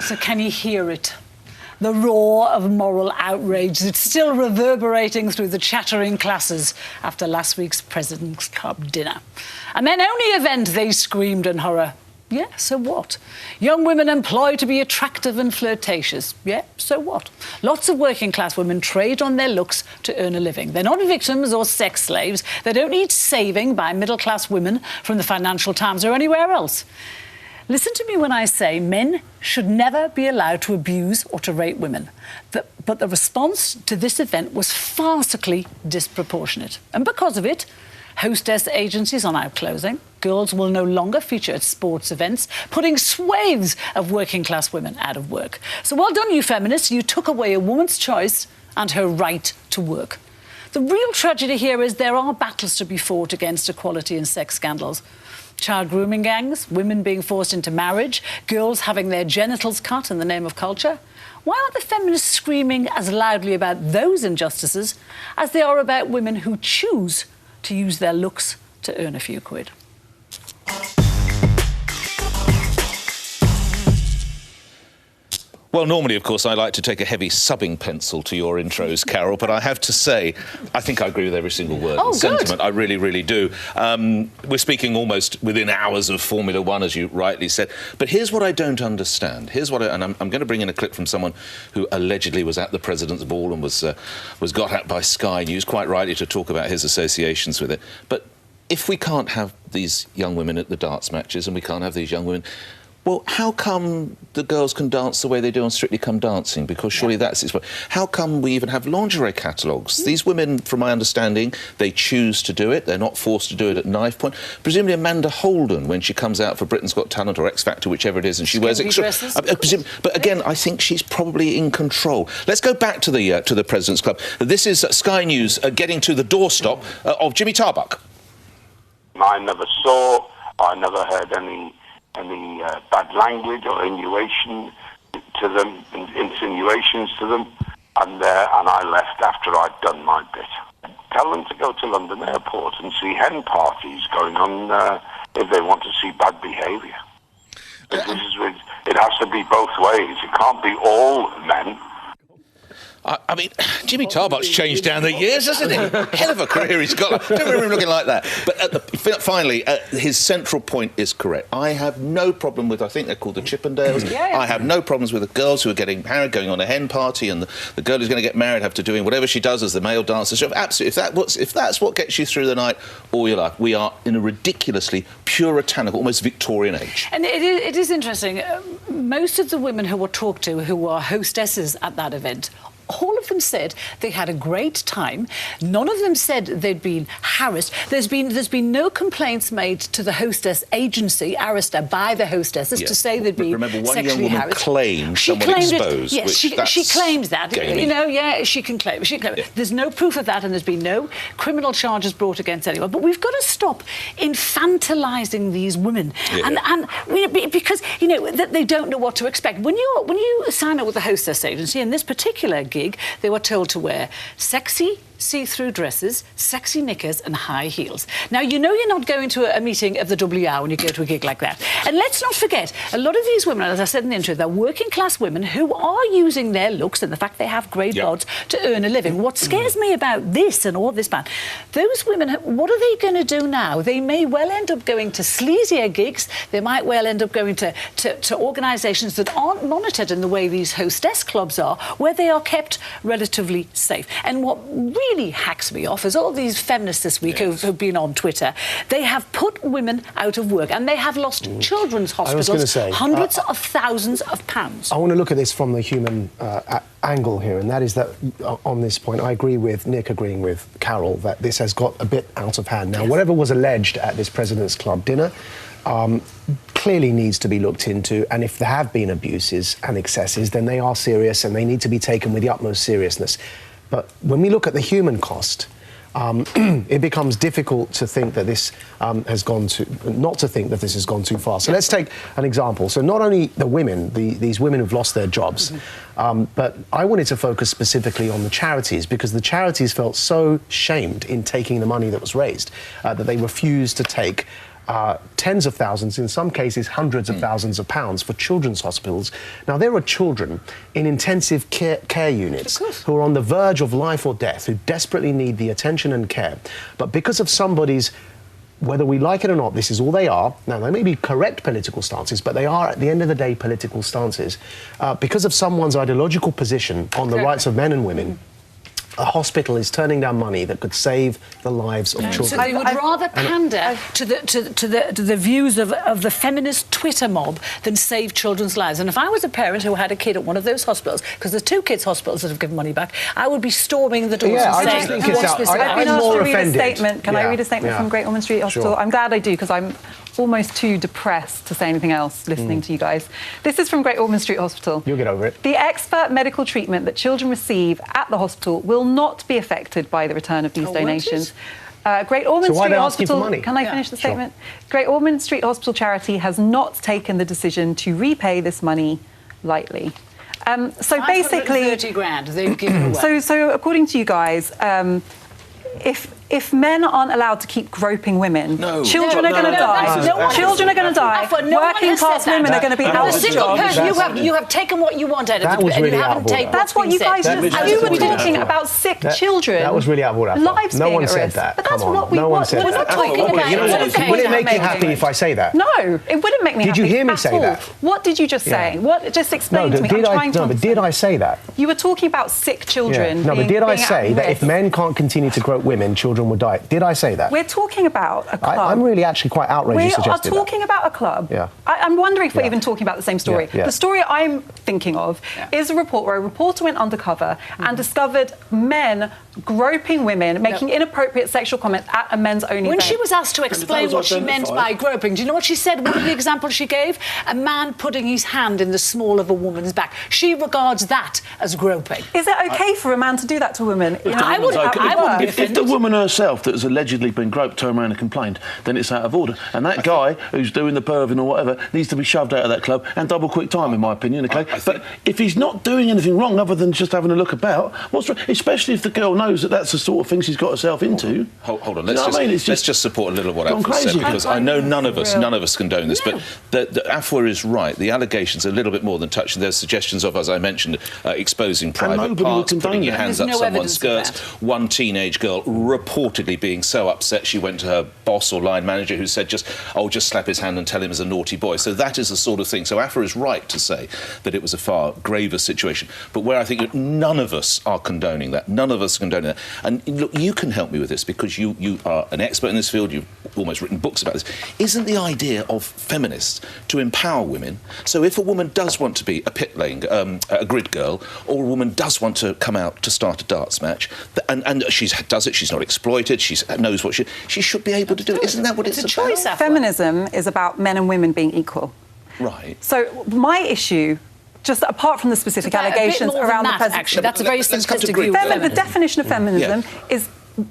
So can you hear it? The roar of moral outrage that's still reverberating through the chattering classes after last week's President's Club dinner. And then only event they screamed in horror. Yeah, so what? Young women employed to be attractive and flirtatious. Yeah, so what? Lots of working class women trade on their looks to earn a living. They're not victims or sex slaves. They don't need saving by middle class women from the Financial Times or anywhere else. Listen to me when I say men should never be allowed to abuse or to rape women. But the response to this event was farcically disproportionate. And because of it, hostess agencies are now closing. Girls will no longer feature at sports events, putting swathes of working-class women out of work. So well done, you feminists. You took away a woman's choice and her right to work. The real tragedy here is there are battles to be fought against equality and sex scandals. Child grooming gangs, women being forced into marriage, girls having their genitals cut in the name of culture. Why aren't the feminists screaming as loudly about those injustices as they are about women who choose to use their looks to earn a few quid? Well, normally, of course, I like to take a heavy subbing pencil to your intros, Carole, but I have to say, I think I agree with every single word and sentiment. I really, really do. We're speaking almost within hours of Formula One, as you rightly said. But here's what I don't understand. And I'm going to bring in a clip from someone who allegedly was at the President's Ball and was got at by Sky News, quite rightly, to talk about his associations with it. But if we can't have these young women at the darts matches and we can't have these young women... Well, how come the girls can dance the way they do on Strictly Come Dancing? Because surely that's its... How come we even have lingerie catalogues? These women, from my understanding, they choose to do it. They're not forced to do it at knife point. Presumably Amanda Holden, when she comes out for Britain's Got Talent or X Factor, whichever it is, and she wears extra... But again, I think she's probably in control. Let's go back to the President's Club. This is Sky News getting to the doorstep of Jimmy Tarbuck. I never saw, I never heard any bad language or insinuations to them, and I left after I'd done my bit. Tell them to go to London Airport and see hen parties going on if they want to see bad behaviour. It has to be both ways. It can't be all men. I mean, Jimmy Tarbuck's changed down the years, hasn't he? Hell of a career he's got. Don't remember him looking like that. But finally, his central point is correct. I have no problem with, I think they're called the Chippendales. Yeah. I have no problems with the girls who are getting married, going on a hen party, and the girl who's going to get married have to doing whatever she does as the male dancer. So absolutely, if that's what gets you through the night all your life, we are in a ridiculously puritanical, almost Victorian age. And it is interesting. Most of the women who were talked to, who were hostesses at that event, all of them said they had a great time. None of them said they'd been harassed. There's been no complaints made to the hostess agency, Arista, by the hostesses to say they'd been Remember, one sexually young woman harassed. claimed someone exposed. Yes, she claims that. Gamey. You know, yeah, she can claim it. Yeah. There's no proof of that, and there's been no criminal charges brought against anyone. But we've got to stop infantilising these women, because you know that they don't know what to expect. When you sign up with the hostess agency, in this particular gig, they were told to wear sexy see-through dresses, sexy knickers and high heels. Now, you know you're not going to a meeting of the WR when you go to a gig like that. And let's not forget, a lot of these women, as I said in the intro, they're working-class women who are using their looks and the fact they have grey bods to earn a living. What scares me about this and all this ban, those women, what are they going to do now? They may well end up going to sleazier gigs. They might well end up going to organisations that aren't monitored in the way these hostess clubs are, where they are kept relatively safe. And what really hacks me off is all these feminists this week who've been on Twitter. They have put women out of work and they have lost children's hospitals hundreds of thousands of pounds. I want to look at this from the human angle here, and that is that on this point I agree with Nick, agreeing with Carole, that this has got a bit out of hand. Now, whatever was alleged at this President's Club dinner clearly needs to be looked into, and if there have been abuses and excesses, then they are serious and they need to be taken with the utmost seriousness. But when we look at the human cost, it becomes difficult to think that this has gone too far. So let's take an example. So not only the women, these women who've lost their jobs, but I wanted to focus specifically on the charities, because the charities felt so shamed in taking the money that was raised that they refused to take tens of thousands, in some cases hundreds of thousands of pounds for children's hospitals. Now, there are children in intensive care units who are on the verge of life or death, who desperately need the attention and care. But because of somebody's, whether we like it or not, this is all they are. Now, they may be correct political stances, but they are, at the end of the day, political stances. Because of someone's ideological position on the rights of men and women, a hospital is turning down money that could save the lives of children. So they would rather pander to the views of the feminist Twitter mob than save children's lives. And if I was a parent who had a kid at one of those hospitals, because there's 2 kids' hospitals that have given money back, I would be storming the doors and saying, what's this about? I've been asked to read a statement. Can I read a statement from Great Ormond Street Hospital? Sure. I'm glad I do, because I'm almost too depressed to say anything else listening to you guys. This is from Great Ormond Street Hospital. You'll get over it. The expert medical treatment that children receive at the hospital will not be affected by the return of these donations. Great Ormond Street Hospital. Can I finish the statement? Sure. Great Ormond Street Hospital charity has not taken the decision to repay this money lightly. So basically, 30 grand they've given away. So according to you guys, if men aren't allowed to keep groping women, children are going to die. Children are going to die. Working class women are going to be out of jobs. You have taken what you want out of it, and you haven't taken. That's what you guys just. You were talking about sick children. That was really out of order. Lives no being one at said risk. that. But that's what we no want. We're not talking about. You know what? Would it make you happy if I say that? No, it wouldn't make me happy. Did you hear me say that? What did you just say? What? Just explain to me. I'm trying to. No, but did I say that? You were talking about sick children. No, but did I say that if men can't continue to grope women, children will die? Did I say that? We're talking about a club. I'm really actually quite outraged you suggested that. We are talking about a club. Yeah. I'm wondering if we're even talking about the same story. Yeah. The story I'm thinking of is a report where a reporter went undercover and discovered men groping women, making inappropriate sexual comments at a men's-only event. When she was asked to explain what she meant by groping, do you know what she said? One of the examples she gave? A man putting his hand in the small of a woman's back. She regards that as groping. Is it okay for a man to do that to a woman? I wouldn't be offended. If the woman herself that has allegedly been groped turned around and complained, then it's out of order. And that guy who's doing the perving or whatever needs to be shoved out of that club and double quick time, in my opinion, okay? But if he's not doing anything wrong other than just having a look about, what's wrong? Especially if the girl knows that that's the sort of thing she's got herself into. Hold on, let's just support a little of what Afua said, because I know none of us condone this, but Afua is right. The allegations are a little bit more than touching. There's suggestions of, as I mentioned, exposing private parts, putting your hands up someone's skirts. One teenage girl reportedly being so upset she went to her boss or line manager who said just slap his hand and tell him he's a naughty boy. So that is the sort of thing. So Afua is right to say that it was a far graver situation. But where I think none of us are condoning that. None of us are condoning that. And look, you can help me with this because you are an expert in this field. You've almost written books about this. Isn't the idea of feminists to empower women? So if a woman does want to be a pit lane, a grid girl, or a woman does want to come out to start a darts match, and she does it, she's not exploited, she knows what she should be able to do it. Isn't that what it's about? Choice, Feminism is about men and women being equal. Right. So my issue, just apart from the specific allegations around the president, actually, that's a very simplistic view. The definition of feminism is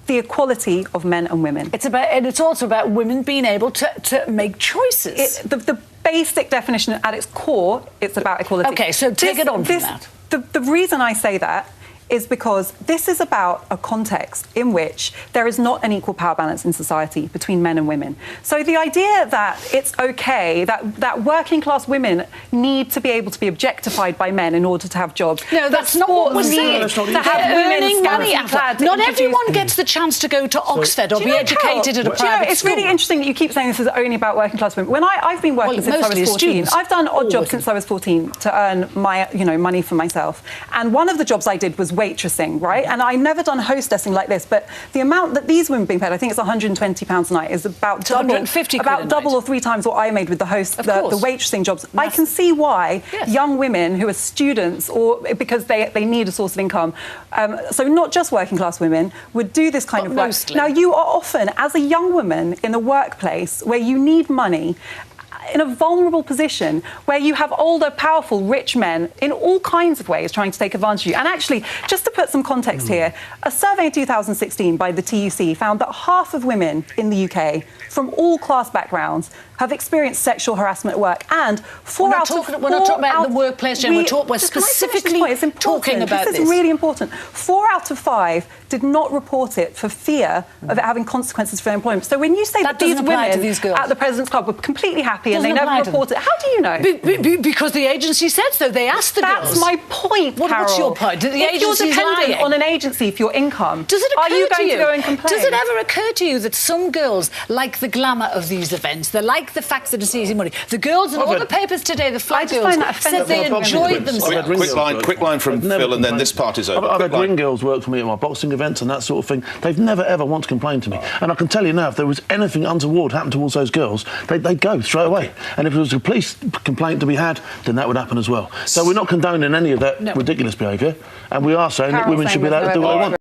the equality of men and women. It's also about women being able to make choices. The basic definition at its core, it's about equality. Okay, so take it on from that. The reason I say that is because this is about a context in which there is not an equal power balance in society between men and women. So the idea that it's okay, that working class women need to be able to be objectified by men in order to have jobs. No, that's not what we're saying. To have women money. Not everyone gets the chance to go to Oxford or be educated at a private school. It's really interesting that you keep saying this is only about working class women. When I've been working since I was 14. I've done odd jobs since I was 14 to earn my money for myself. And one of the jobs I did was waitressing, right? And I never done hostessing like this, but the amount that these women are being paid, I think it's £120 a night, is about double or 3 times what I made with the waitressing jobs. I can see why young women who are students, or because they need a source of income, so not just working class women, would do this kind of work. Mostly. Now, you are often, as a young woman in a workplace where you need money, in a vulnerable position where you have older, powerful, rich men in all kinds of ways trying to take advantage of you. And actually, just to put some context here, a survey in 2016 by the TUC found that half of women in the UK from all class backgrounds have experienced sexual harassment at work, and we're not talking about the workplace, Jen. We're specifically talking about this. This is really important. 4 out of 5 did not report it for fear of it having consequences for their employment. So when you say that these women at the President's Club were completely happy and they never reported it, how do you know? Because the agency said so. They asked the girls. That's my point, Carole. What's your point? If you're dependent on an agency for your income, are you going to go and complain? Does it ever occur to you that some girls like the glamour of these events? They like the fact that it's easy money. The girls in all the papers today, the flag girls, said they enjoyed themselves. Quick line from Phil, and then this part is over. I've had ring girls work for me at my boxing events and that sort of thing. They've never ever once complained to me. And I can tell you now, if there was anything untoward happened towards those girls, they'd go straight away. And if there was a police complaint to be had, then that would happen as well. So we're not condoning any of that ridiculous behaviour, and we are saying that women should be allowed to do what they want.